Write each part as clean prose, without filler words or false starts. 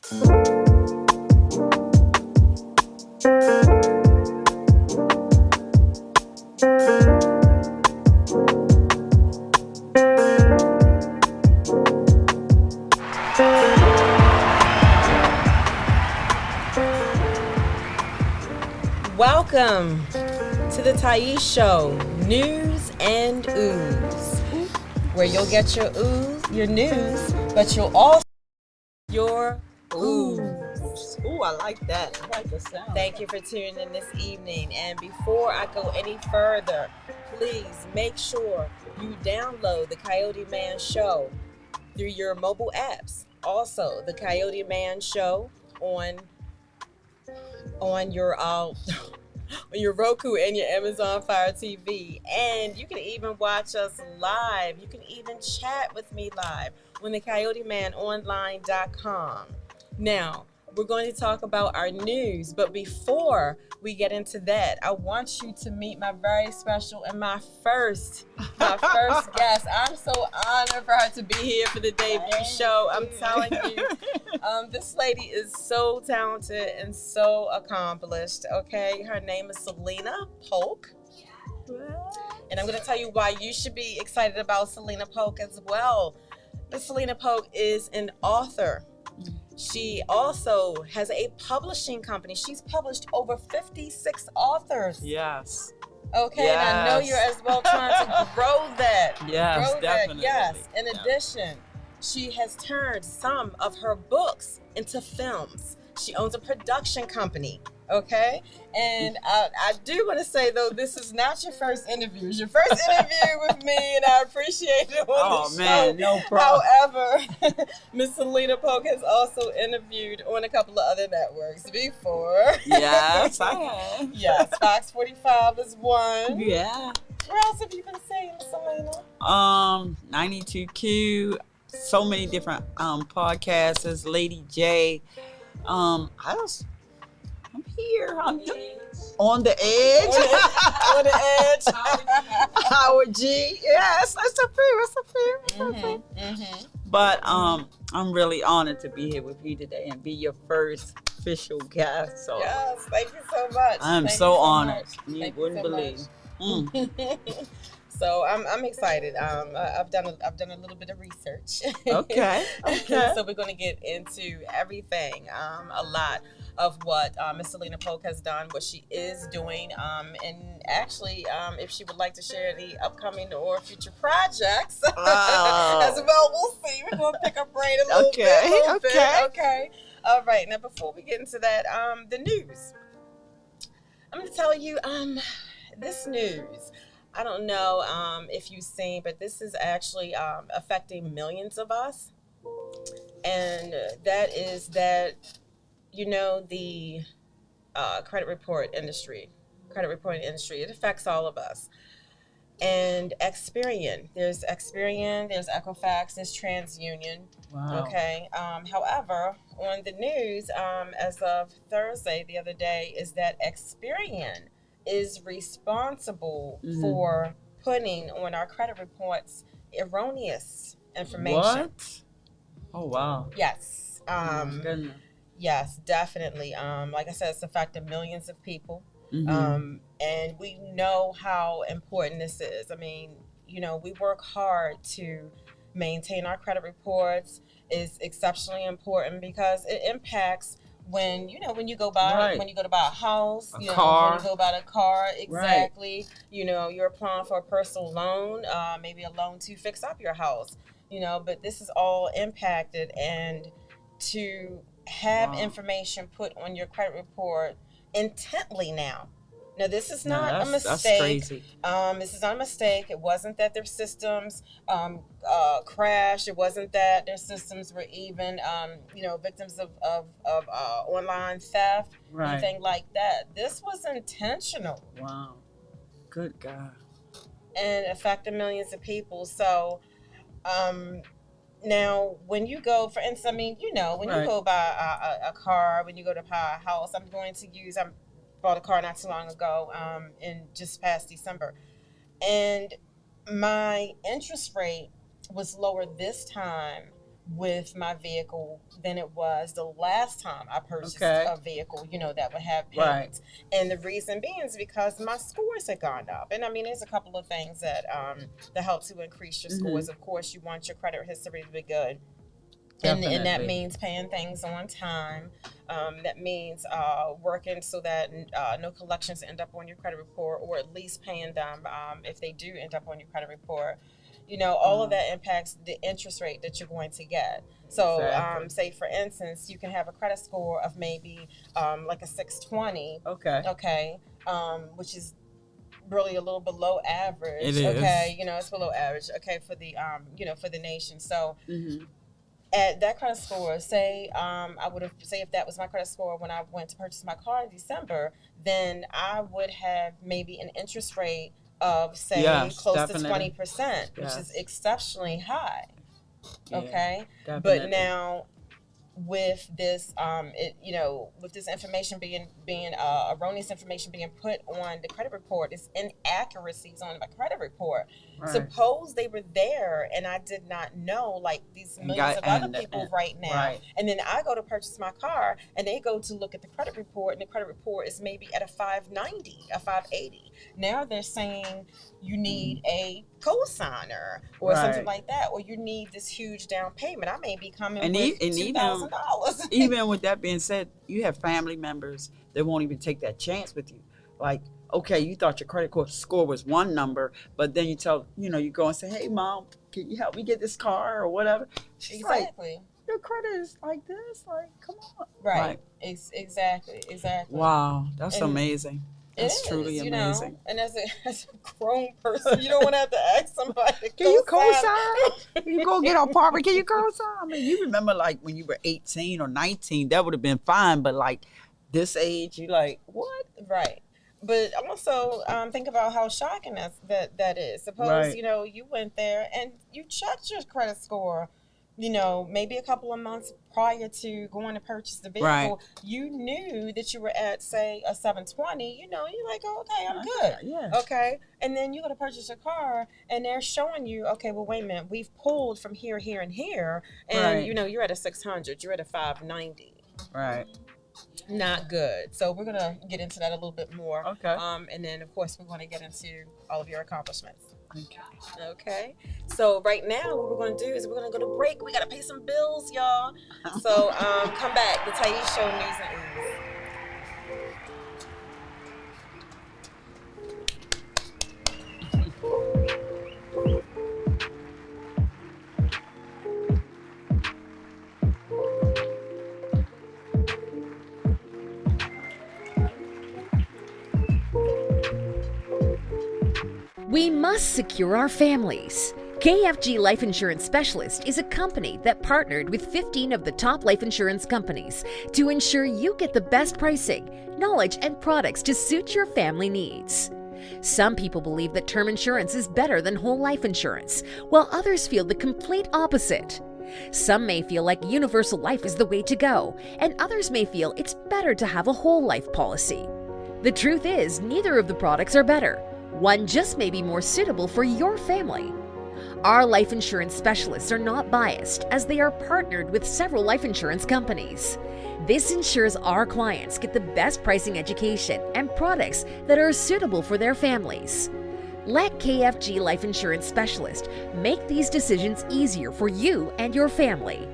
Welcome to the Tyese Show, News and Ooze, where you'll get your ooze, your news, but you'll also your ooze. Ooh, I like that. I like the sound. Thank you for tuning in this evening. And before I go any further, please make sure you download the Coyoteman Show through your mobile apps. Also, the Coyoteman Show on your on your Roku and your Amazon Fire TV. And you can even watch us live. You can even chat with me live on the CoyotemanOnline.com. Now, we're going to talk about our news, but before we get into that, I want you to meet my very special and my first guest. I'm so honored for her to be here for the debut show. I'm telling you, this lady is so talented and so accomplished. Okay, her name is Selina Polk. And I'm going to tell you why you should be excited about Selina Polk as well. Miss Selina Polk is an author. She also has a publishing company. She's published over 56 authors. Yes. Okay, yes. And I know you're as well trying to grow that. Yes, definitely. Yes. In addition, she has turned some of her books into films. She owns a production company. Okay, and I do want to say though, this is not your first interview. It's your first interview with me, and I appreciate it on the show. No problem. However, Miss Selina Polk has also interviewed on a couple of other networks before. Yes, I have. Yes, Fox 45 is one. Yeah. Where else have you been saying, Selina? 92Q. So many different podcasts. Lady J. I'm here. I'm on the edge. On the edge. Howard G. Yes, that's a fear. But I'm really honored to be here with you today and be your first official guest. So yes, thank you so much. I'm so honored. You wouldn't believe. So I'm excited. I've done a little bit of research. Okay. So we're going to get into everything, a lot of what Miss Selina Polk has done, what she is doing, and actually, if she would like to share any upcoming or future projects as well, we'll see. We're going to pick her brain a little bit. Okay. All right. Now, before we get into that, the news. I'm going to tell you, this news. I don't know if you've seen, but this is actually affecting millions of us. And that is that, the credit reporting industry, it affects all of us. And Experian, there's Equifax, there's TransUnion. Wow. Okay. However, on the news, as of Thursday, the other day, is that Experian is responsible for putting on our credit reports erroneous information. What? Oh, wow. Yes. Goodness. Yes, definitely. Like I said, it's affected millions of people. And we know how important this is. I mean, we work hard to maintain our credit reports. It's exceptionally important because it impacts when you go buy when you go to buy a house, car. When you go buy a car, exactly. Right. You're applying for a personal loan, maybe a loan to fix up your house. But this is all impacted, and to have information put on your credit report intently now. Now, this is not a mistake. That's crazy. This is not a mistake. It wasn't that their systems crashed. It wasn't that their systems were even, victims of online theft, anything like that. This was intentional. Wow. Good God. And affected millions of people. So, now, when you go, for instance, when you go buy a car, when you go to buy a house, I bought a car not too long ago, in just past December. And my interest rate was lower this time with my vehicle than it was the last time I purchased a vehicle, that would have payments. Right. And the reason being is because my scores had gone up. And I mean, there's a couple of things that help to increase your scores. Of course, you want your credit history to be good. And that means paying things on time. That means working so that no collections end up on your credit report, or at least paying them if they do end up on your credit report. All of that impacts the interest rate that you're going to get. So say, for instance, you can have a credit score of maybe like a 620. Okay. Which is really a little below average. It is. Okay. It's below average. Okay. For the, for the nation. So at that credit score, say if that was my credit score when I went to purchase my car in December, then I would have maybe an interest rate of, say, close to 20%, which is exceptionally high. Okay. Definitely. But now with this, with this information being erroneous information being put on the credit report, it's inaccuracies on my credit report. Right. Suppose they were there and I did not know, like these millions of other people right now. Right. And then I go to purchase my car and they go to look at the credit report, and the credit report is maybe at a 590, a 580. Now they're saying you need a cosigner or something like that, or you need this huge down payment. I may be coming with $2,000. Even with that being said, you have family members that won't even take that chance with you. Like, okay, you thought your credit score was one number, but then you go and say, hey, Mom, can you help me get this car or whatever? She's exactly. Like, your credit is like this. Like, come on. Right. Exactly. Wow. That's amazing. It's truly amazing. And as a grown person, you don't want to have to ask somebody. Can you co-sign? You go get an apartment. Can you co-sign? I mean, you remember like when you were 18 or 19, that would have been fine. But like this age, you like, what? Right. But also think about how shocking that is. Suppose, you went there and you checked your credit score, maybe a couple of months prior to going to purchase the vehicle. Right. You knew that you were at, say, a 720. You're like, oh, okay, I'm good. Yeah. Okay. And then you go to purchase a car and they're showing you, okay, well, wait a minute. We've pulled from here, here, and here. And, you're at a 600. You're at a 590. Right. Not good. So we're going to get into that a little bit more. Okay. And then, of course, we're going to get into all of your accomplishments. Okay. So right now, what we're going to do is we're going to go to break. We got to pay some bills, y'all. So come back. The Tyese Show News and Ooze. We must secure our families. KFG Life Insurance Specialist is a company that partnered with 15 of the top life insurance companies to ensure you get the best pricing, knowledge, and products to suit your family needs. Some people believe that term insurance is better than whole life insurance, while others feel the complete opposite. Some may feel like universal life is the way to go, and others may feel it's better to have a whole life policy. The truth is, neither of the products are better. One just may be more suitable for your family. Our life insurance specialists are not biased, as they are partnered with several life insurance companies. This ensures our clients get the best pricing, education, and products that are suitable for their families. Let KFG Life Insurance Specialist make these decisions easier for you and your family.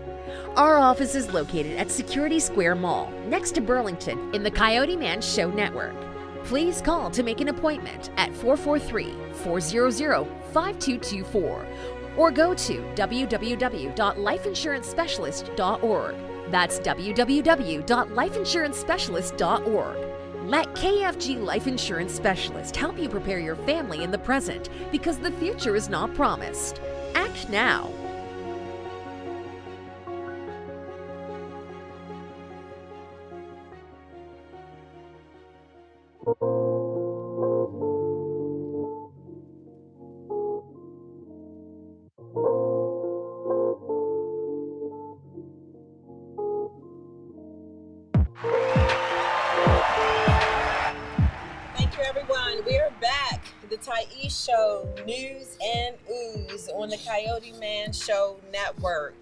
Our office is located at Security Square Mall, next to Burlington, in the Coyoteman Show Network. Please call to make an appointment at 443-400-5224 or go to www.lifeinsurancespecialist.org. That's www.lifeinsurancespecialist.org. Let KFG Life Insurance Specialist help you prepare your family in the present, because the future is not promised. Act now. Tyese Show News and Ooze on the Coyoteman Show Network.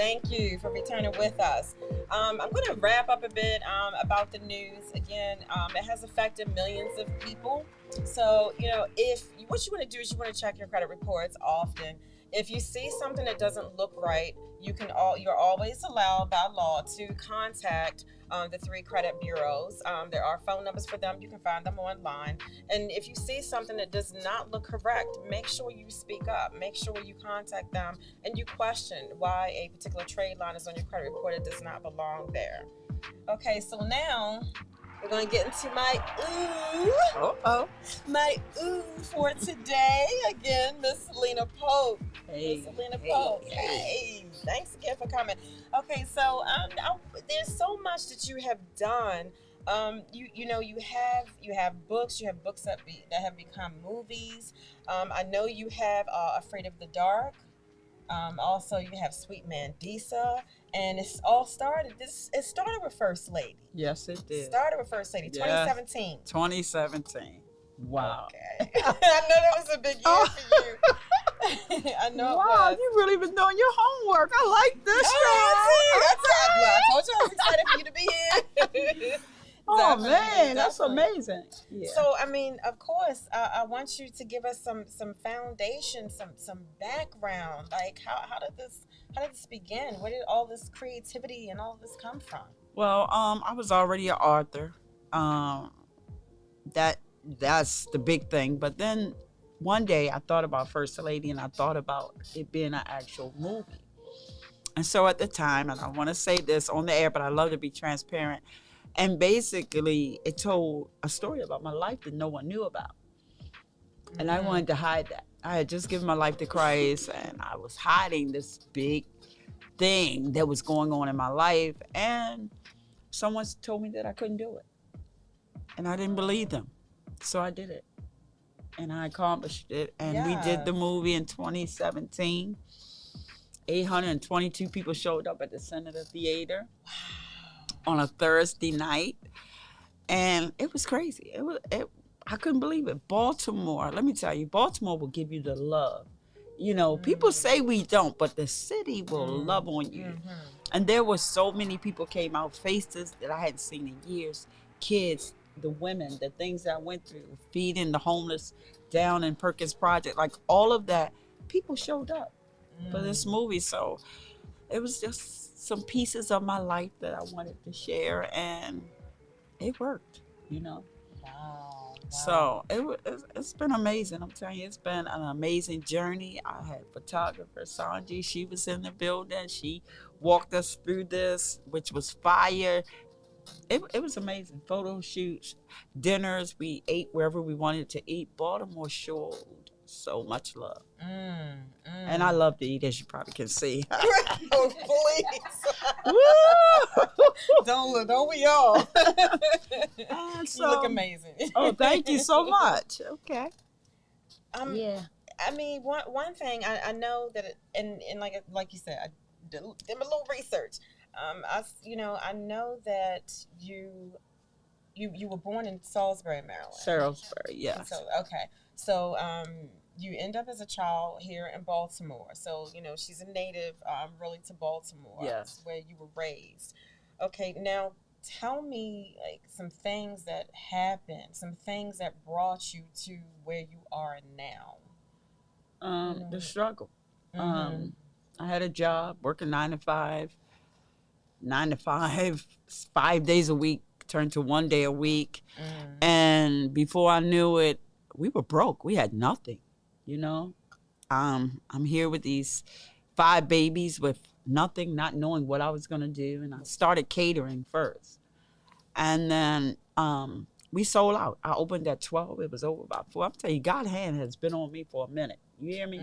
Thank you for returning with us. I'm going to wrap up a bit about the news. Again, it has affected millions of people. So, if what you want to do is you want to check your credit reports often. If you see something that doesn't look right, you're always allowed by law to contact the 3 credit bureaus. There are phone numbers for them. You can find them online. And if you see something that does not look correct, make sure you speak up. Make sure you contact them and you question why a particular trade line is on your credit report. It does not belong there. Okay, so now we're going to get into my ooh. My ooh for today. Again, Miss Selina Polk. Hey, Selina Polk. Hey, thanks again for coming. Okay, so there's so much that you have done. You have books. You have books that have become movies. I know you have Afraid of the Dark. Also, you have Sweet Mandisa, and it started with First Lady. Yes, it did. Started with First Lady, 2017. 2017. Wow. Okay. I know that was a big year for you. I know. Wow, it was. you really been doing your homework. I like this. I told you I was excited for you to be here. Oh man, that's amazing. Yeah. So of course, I want you to give us some foundation, some background. Like how did this begin? Where did all this creativity and all this come from? Well, I was already an author. That's the big thing. But then one day I thought about First Lady, and I thought about it being an actual movie. And so at the time, and I want to say this on the air, but I love to be transparent. And basically, it told a story about my life that no one knew about. And I wanted to hide that. I had just given my life to Christ, and I was hiding this big thing that was going on in my life. And someone told me that I couldn't do it. And I didn't believe them. So I did it. And I accomplished it. And we did the movie in 2017. 822 people showed up at the Senator Theater on a Thursday night, and it was crazy. I couldn't believe it. Baltimore, let me tell you, Baltimore will give you the love. People say we don't, but the city will love on you. And there were so many people came out, faces that I hadn't seen in years, kids, the women, the things that I went through, feeding the homeless down in Perkins Project, like all of that, people showed up for this movie. So it was just some pieces of my life that I wanted to share, and it worked, Wow. So it's been amazing. I'm telling you, it's been an amazing journey. I had photographer Sanji. She was in the building. She walked us through this, which was fire. It was amazing. Photo shoots, dinners. We ate wherever we wanted to eat. Baltimore showed so much love. And I love to eat, as you probably can see. Oh, please. Don't we all? You look amazing. Oh, thank you so much. Okay. Yeah. One thing I know that, and like you said, I did a little research. I know that you were born in Salisbury, Maryland. Salisbury, yes. So you end up as a child here in Baltimore. So, she's a native really to Baltimore. Yes. Where you were raised. Okay, now tell me some things that happened, some things that brought you to where you are now. The struggle. I had a job working 9 to 5, 5 days a week, turned to 1 day a week. And before I knew it, we were broke. We had nothing, I'm here with these 5 babies with nothing, not knowing what I was going to do. And I started catering first. And then we sold out. I opened at 12. It was over by 4. I'm telling you, God's hand has been on me for a minute. You hear me?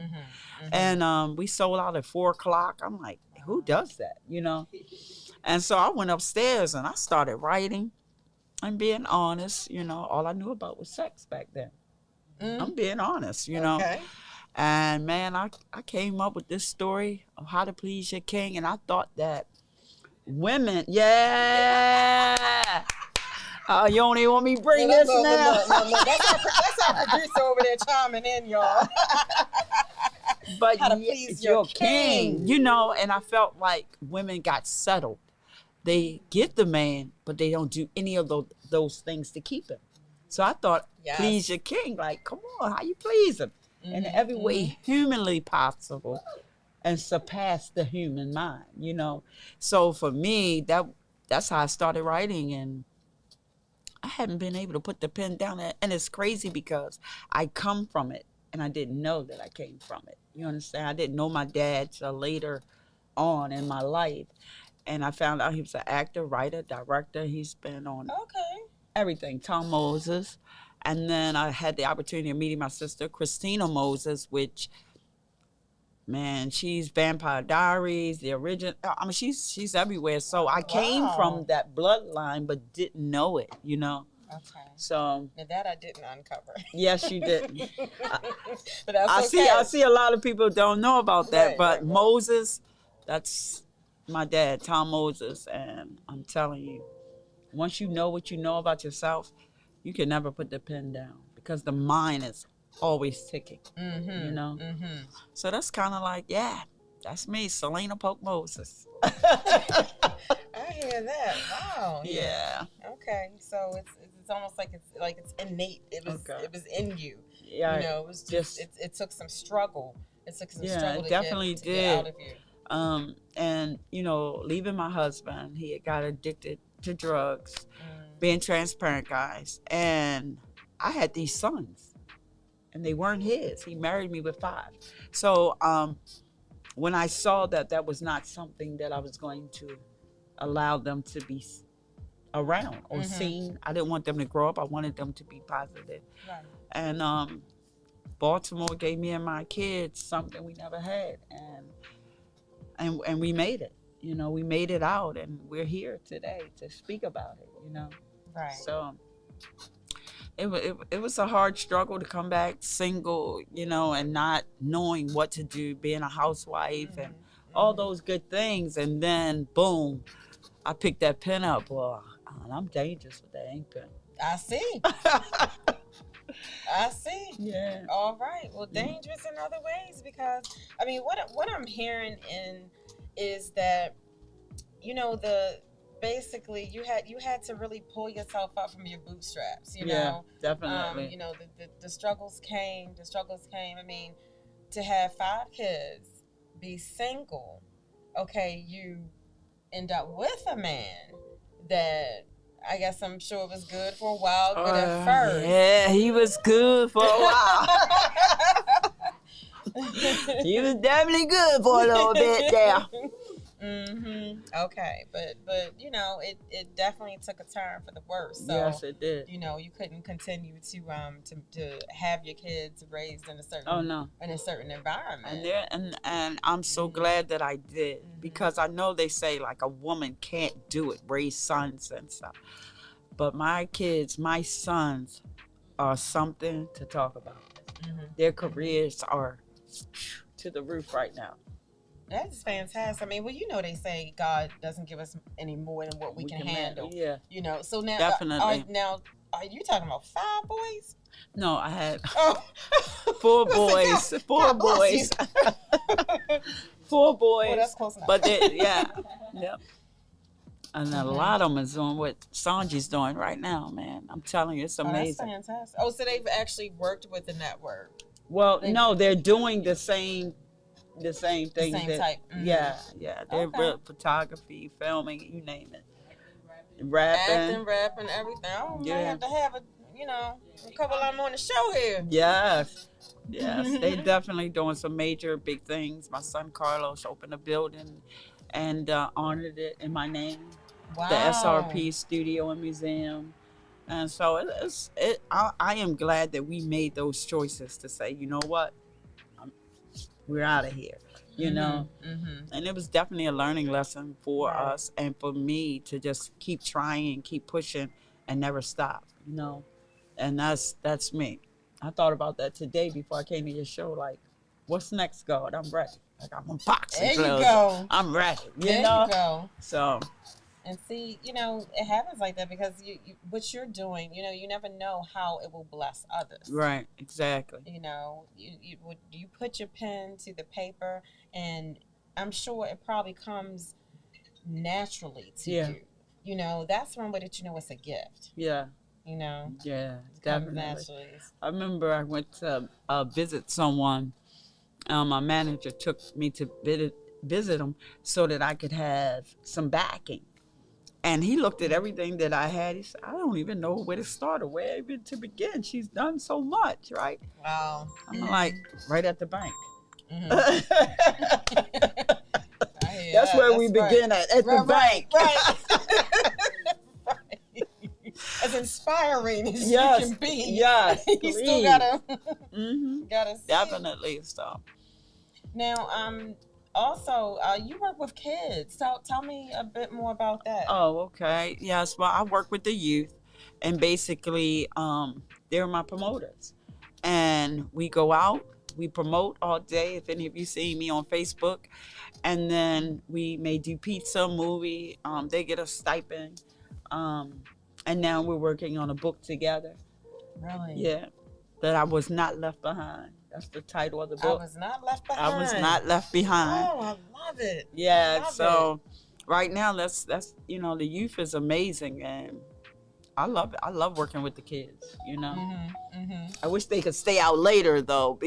And we sold out at 4 o'clock. I'm like, who does that, And so I went upstairs and I started writing and being honest. All I knew about was sex back then. I'm being honest, Okay. And man, I came up with this story of how to please your king, and I thought that women, you don't even want me to bring this now. No. That's our producer over there chiming in, y'all. but how to please your king. You know, and I felt like women got settled. They get the man, but they don't do any of those things to keep him. So I thought, please your king. Like, come on, how you please him? In every way humanly possible and surpass the human mind, you know. So for me, that's how I started writing, and I hadn't been able to put the pen down. And it's crazy because I come from it, and I didn't know that I came from it. You understand? I didn't know my dad till later on in my life. And I found out he was an actor, writer, director. He's been on everything, Tom Moses. And then I had the opportunity of meeting my sister, Christina Moses, which, man, she's Vampire Diaries, the original. I mean, she's everywhere. So I came from that bloodline, but didn't know it, you know. Okay. So now that I didn't uncover. Yes, you did. But that's I see a lot of people don't know about that, but right. Moses, that's my dad, Tom Moses, and I'm telling you, once you know what you know about yourself, you can never put the pen down because the mind is always ticking. You know. So that's kind of like, yeah, that's me, Selina Polk Moses. I hear that. Wow. Yeah. Okay. So it's almost like it's innate. It was in you. Yeah. You know, it was just it took some struggle. It took some struggle to definitely get out of you. And you know, leaving my husband, he had got addicted to drugs. Being transparent, guys, and I had these sons, and they weren't his. He married me with 5. So when I saw that was not something that I was going to allow them to be around or seen, I didn't want them to grow up. I wanted them to be positive. Right. And Baltimore gave me and my kids something we never had, and we made it. You know, we made it out, and we're here today to speak about it. You know, right? So it was a hard struggle to come back single, you know, and not knowing what to do, being a housewife and all those good things, and then boom, I picked that pen up. Well, I'm dangerous with that ink pen. I see. I see. Yeah. All right. Well, dangerous in other ways, because I mean, what I'm hearing is that, you know, basically you had to really pull yourself up from your bootstraps, you know. Definitely. You know, the struggles came. I mean, to have 5 kids, be single, okay, you end up with a man that I guess I'm sure it was good for a while, good at first. Yeah, he was good for a while. He was definitely good for a little bit there. Okay, but you know, it definitely took a turn for the worse. So, yes, it did. You know, you couldn't continue to have your kids raised in a certain in a certain environment. And I'm so glad that I did, because I know they say like a woman can't do it, raise sons and stuff. But my kids, my sons, are something to talk about. Their careers are to the roof right now. That's fantastic. I mean, well, you know, they say God doesn't give us any more than what we can handle. Yeah. You know, so now, definitely. Are you talking about 5 boys? No, I had 4 boys. 4 boys. 4 boys. Oh, that's close enough. But yep. And a lot of them is doing what Sanji's doing right now, man. I'm telling you, it's amazing. Oh, that's fantastic. Oh, so they've actually worked with the network. Well, no, they're doing the same thing. The same type. Yeah. They're real photography, filming, you name it. Acting, rapping, everything. Oh, I have to have a couple of them on the show here. Yes. They definitely doing some major big things. My son Carlos opened a building and honored it in my name. Wow. The SRP Studio and Museum. And so I am glad that we made those choices to say, you know what, we're out of here, you know. And it was definitely a learning lesson for us and for me to just keep trying, keep pushing, and never stop, you know. And that's me. I thought about that today before I came to your show. Like, what's next, God? I'm ready. Like, I'm on boxing gloves. Go. I'm ready. You know? You go. So. And see, it happens like that because what you're doing, you never know how it will bless others. Right, exactly. You put your pen to the paper, and I'm sure it probably comes naturally to you. That's one way that it's a gift. Yeah. Yeah, definitely. I remember I went to visit someone. My manager took me to visit him so that I could have some backing. And he looked at everything that I had. He said, I don't even know where to start or where even to begin. She's done so much, right? Wow. I'm like, right at the bank. Mm-hmm. That's where we begin at the bank. Right. As inspiring as you can be. Yes, you still gotta see definitely it. So. Now, also, you work with kids. So tell me a bit more about that. Oh, okay. Yes, well, I work with the youth, and basically, they're my promoters. And we go out, we promote all day. If any of you see me on Facebook, and then we may do pizza, movie. They get a stipend. And now we're working on a book together. Really? Yeah. That I Was Not Left Behind. That's the title of the book. I Was Not Left Behind. I Was Not Left Behind. Oh, I love it. Yeah. So right now, that's the youth is amazing, and I love it. I love working with the kids. I wish they could stay out later though,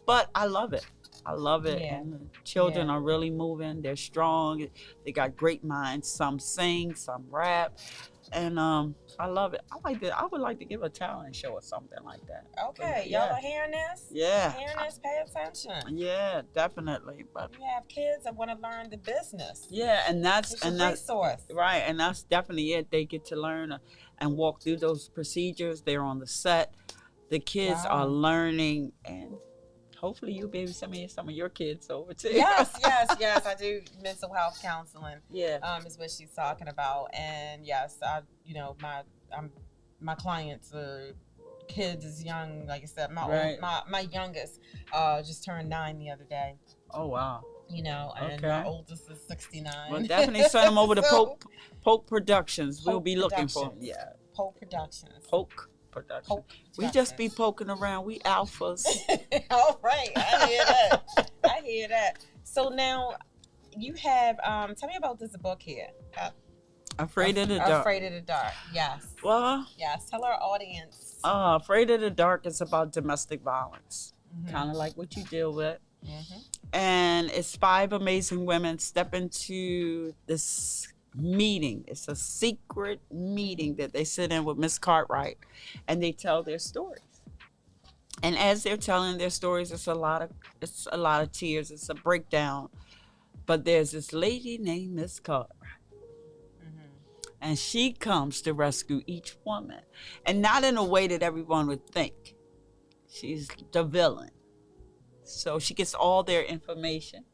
but I love it. I love it. Yeah. And the children are really moving. They're strong. They got great minds. Some sing, some rap. And I love it. I would like to give a talent show or something like that. Okay, y'all are hearing this? Yeah. Hearing this, pay attention. Yeah, definitely. But you have kids that want to learn the business. Yeah, and that's it's a resource. Right, and that's definitely it. They get to learn and walk through those procedures. They're on the set. The kids are learning, and hopefully you'll be able to send me some of your kids over too. Yes. I do mental health counseling. Yeah. Is what she's talking about. And yes, my clients are kids as young, like I said, my youngest just turned 9 the other day. Oh wow. And my oldest is 69. Well, definitely send them over to Polk Productions. We'll be looking for them. Yeah. Polk Productions. Polk Productions. We just be poking around. We alphas. All right. I hear that. So now you have, tell me about this book here. Afraid of the Dark. Afraid of the Dark. Yes. Well. Yes. Tell our audience. Afraid of the Dark is about domestic violence. Kind of like what you deal with. And it's 5 amazing women step into this meeting. It's a secret meeting that they sit in with Miss Cartwright, and they tell their stories. And as they're telling their stories, it's a lot of tears. It's a breakdown. But there's this lady named Miss Cartwright, and she comes to rescue each woman, and not in a way that everyone would think. She's the villain. So she gets all their information.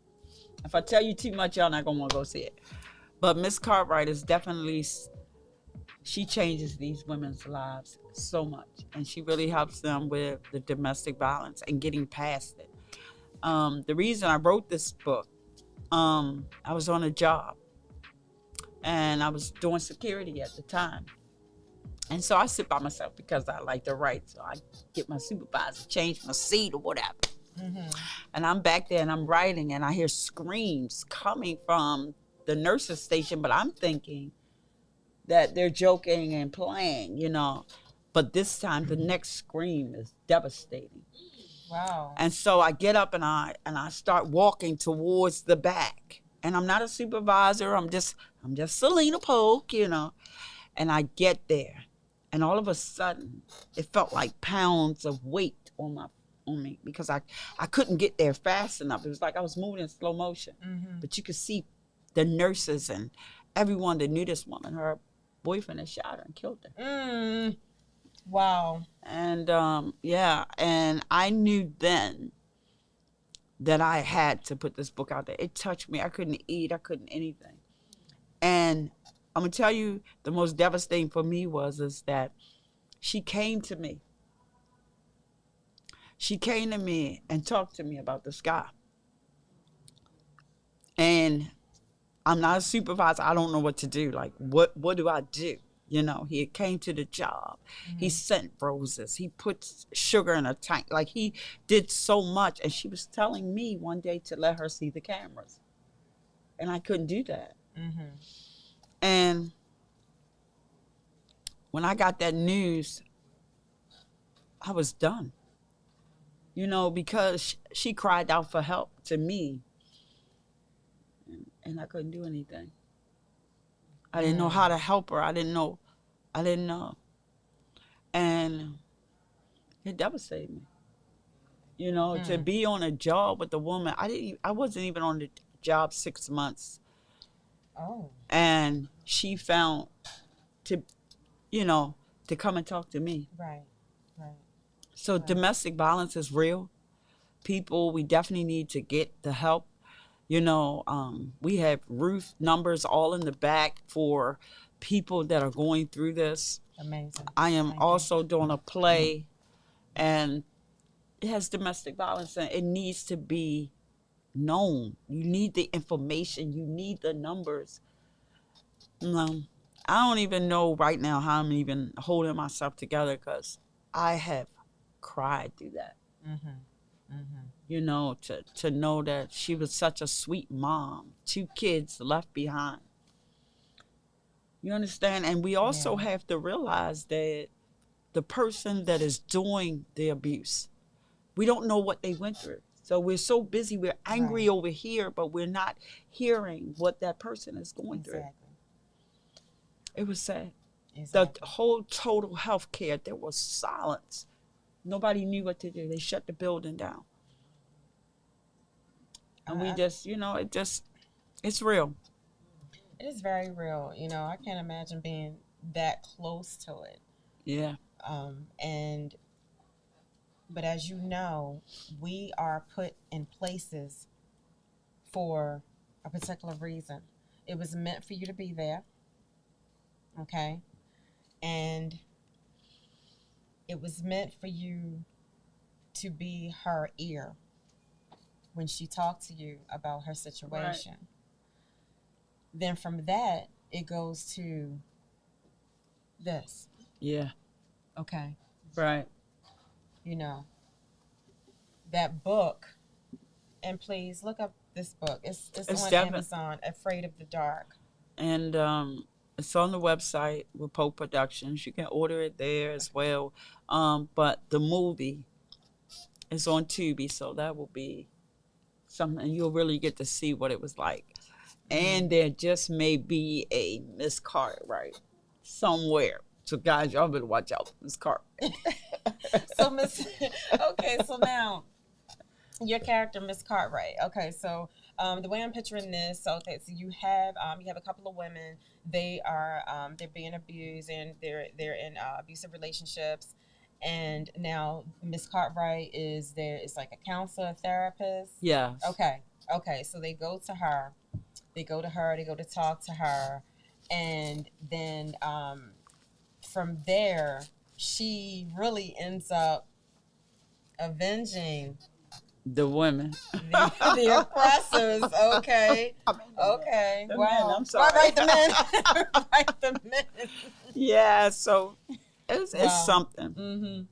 If I tell you too much, y'all not gonna want to go see it. But Miss Cartwright is definitely, she changes these women's lives so much. And she really helps them with the domestic violence and getting past it. The reason I wrote this book, I was on a job. And I was doing security at the time. And so I sit by myself because I like to write. So I get my supervisor, change my seat or whatever. And I'm back there and I'm writing, and I hear screams coming from the nurse's station, but I'm thinking that they're joking and playing, But this time the next scream is devastating. Wow. And so I get up and I start walking towards the back. And I'm not a supervisor, I'm just Selina Polk, And I get there, and all of a sudden it felt like pounds of weight on me because I couldn't get there fast enough. It was like I was moving in slow motion. But you could see the nurses and everyone that knew this woman. Her boyfriend had shot her and killed her. Wow. And and I knew then that I had to put this book out there. It touched me. I couldn't eat. I couldn't anything. And I'm gonna tell you, the most devastating for me is that she came to me. She came to me and talked to me about this guy. And I'm not a supervisor. I don't know what to do. Like, what do I do? You know, he came to the job. He sent roses. He put sugar in a tank. Like, he did so much. And she was telling me one day to let her see the cameras. And I couldn't do that. And when I got that news, I was done. You know, because she cried out for help to me. And I couldn't do anything. I didn't know how to help her. I didn't know. And it devastated me. You know, to be on a job with a woman. I wasn't even on the job 6 months. Oh. And she found to, you know, to come and talk to me. Right. So domestic violence is real. People, we definitely need to get the help. You know, we have Ruth numbers all in the back for people that are going through this. Amazing. I am also doing a play, and it has domestic violence, and it needs to be known. You need the information. You need the numbers. I don't even know right now how I'm even holding myself together, because I have cried through that. You know, to know that she was such a sweet mom, 2 kids left behind. You understand? And we also have to realize that the person that is doing the abuse, we don't know what they went through. So we're so busy, we're angry over here, but we're not hearing what that person is going through. It was sad. The whole total health care, there was silence. Nobody knew what to do. They shut the building down. And we just, you know, it's real. It is very real. You know, I can't imagine being that close to it. Yeah. But as you know, we are put in places for a particular reason. It was meant for you to be there. Okay? And it was meant for you to be her ear when she talked to you about her situation. Right. Then from that, it goes to this. Yeah. Okay. Right. You know, that book, and please look up this book. It's on Amazon, Afraid of the Dark. And it's on the website with Polk Productions. You can order it there as well. But the movie is on Tubi, so that will be something you'll really get to see what it was like. And there just may be a Miss Cartwright somewhere. So guys, y'all better watch out for Miss Cartwright. So now your character, Miss Cartwright. Okay, so the way I'm picturing this, so you have a couple of women. They're being abused, and they're in abusive relationships. And now Miss Cartwright is there. It's like a counselor, therapist. Yeah. Okay. So they go to her. They go to talk to her, and then from there, she really ends up avenging the women, the oppressors. Okay. Okay. The wow. Men, I'm sorry. Right, the men. Right, the men. Yeah. So it's something.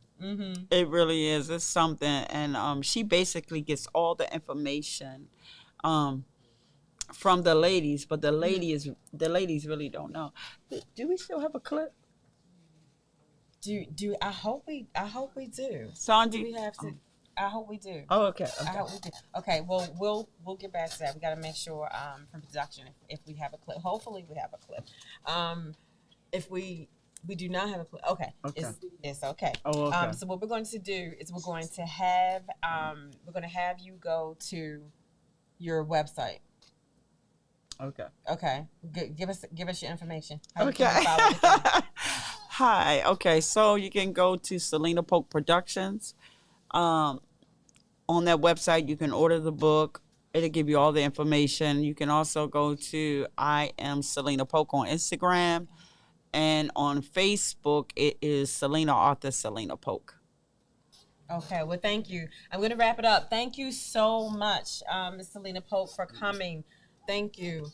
It really is. It's something, and she basically gets all the information from the ladies, but the ladies really don't know. Do we still have a clip? Do I hope we do. Sandy, do we have to? I hope we do. Oh, okay. I hope we do. Okay. Well, we'll get back to that. We got to make sure from production if we have a clip. Hopefully, we have a clip. If we do not have a clip, okay. It's okay. Oh, okay. So what we're going to do is we're going to have you go to your website. Okay. Give us your information. Okay. Hi. Okay. So you can go to Selina Polk Productions. On that website, you can order the book. It'll give you all the information. You can also go to I Am Selina Polk on Instagram. And on Facebook, it is Selina Author Selina Polk. Okay, well, thank you. I'm going to wrap it up. Thank you so much, Ms. Selina Polk, for coming. Thank you.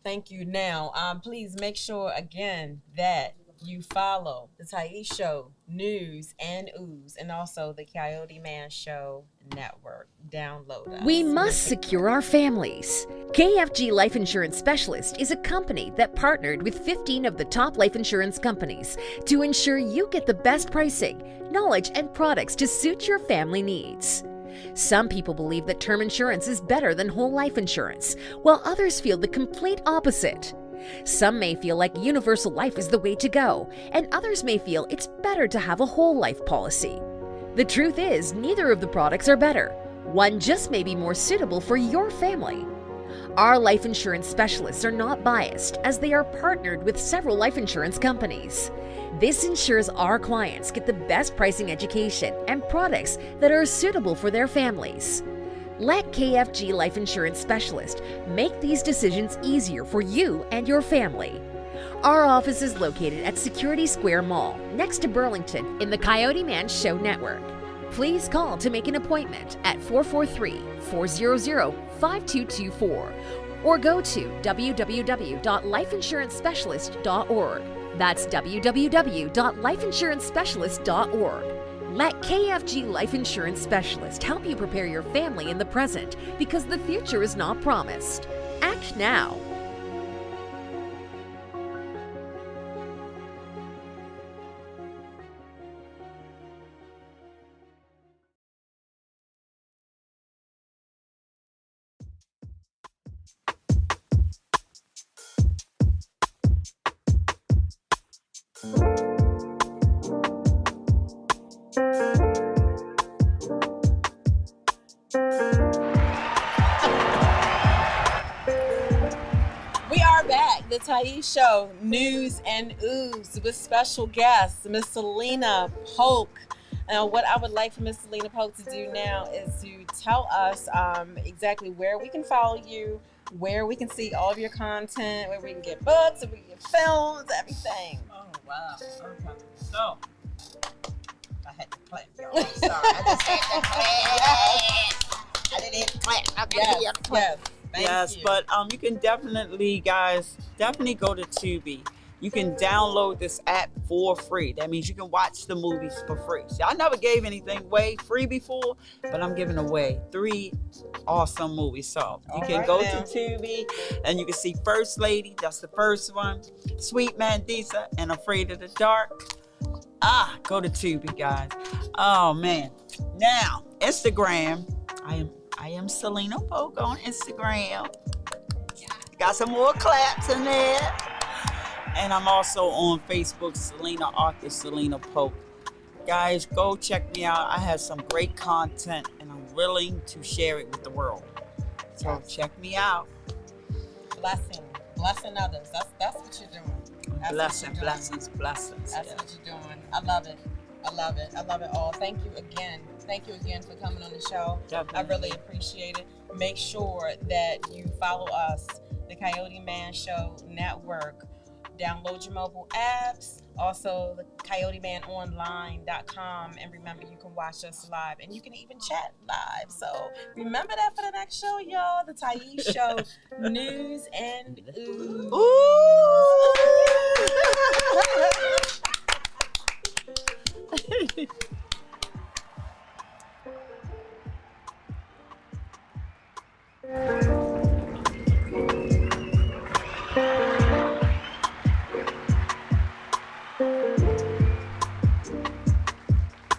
Thank you. Now, please make sure again that you follow the Tyese Show News and Ooze, and also the Coyote Man Show Network. Download us. We must secure our families. KFG Life Insurance Specialist is a company that partnered with 15 of the top life insurance companies to ensure you get the best pricing, knowledge, and products to suit your family needs. Some people believe that term insurance is better than whole life insurance, while others feel the complete opposite. Some may feel like universal life is the way to go, and others may feel it's better to have a whole life policy. The truth is, neither of the products are better. One just may be more suitable for your family. Our life insurance specialists are not biased, as they are partnered with several life insurance companies. This ensures our clients get the best pricing, education, and products that are suitable for their families. Let KFG Life Insurance Specialist make these decisions easier for you and your family. Our office is located at Security Square Mall, next to Burlington, in the Coyote Man Show Network. Please call to make an appointment at 443-400-5224 or go to www.lifeinsurancespecialist.org. That's www.lifeinsurancespecialist.org. Let KFG Life Insurance Specialist help you prepare your family in the present, because the future is not promised. Act now. We are back, the Tyese Show News and Ooze, with special guest, Miss Selina Polk. What I would like for Miss Selina Polk to do now is to tell us exactly where we can follow you, where we can see all of your content, where we can get books, where we can get films, everything. Oh, wow. Okay. So, I had to clap, y'all. I'm sorry. I just had to clap. I didn't hit clap. I didn't hit clap. Thank you. But you can definitely, guys, go to Tubi. You can download this app for free. That means you can watch the movies for free. See, I never gave anything away free before, but I'm giving away 3 awesome movies. So you can go to Tubi and you can see First Lady. That's the first one. Sweet Mandisa and Afraid of the Dark. Go to Tubi, guys. Oh man. Now, Instagram. I am Selina Polk on Instagram. Got some more claps in there. And I'm also on Facebook, Selina Author Selina Polk. Guys, go check me out. I have some great content and I'm willing to share it with the world. So check me out. Blessing others. That's what you're doing. Blessings. That's what you're doing. I love it all. Thank you again for coming on the show. Definitely. I really appreciate it. Make sure that you follow us, the Coyote Man Show Network. Download your mobile apps, also the coyotemanonline.com, and remember, you can watch us live and you can even chat live. So remember that for the next show, y'all, the Tyese Show News and Ooze. Ooh.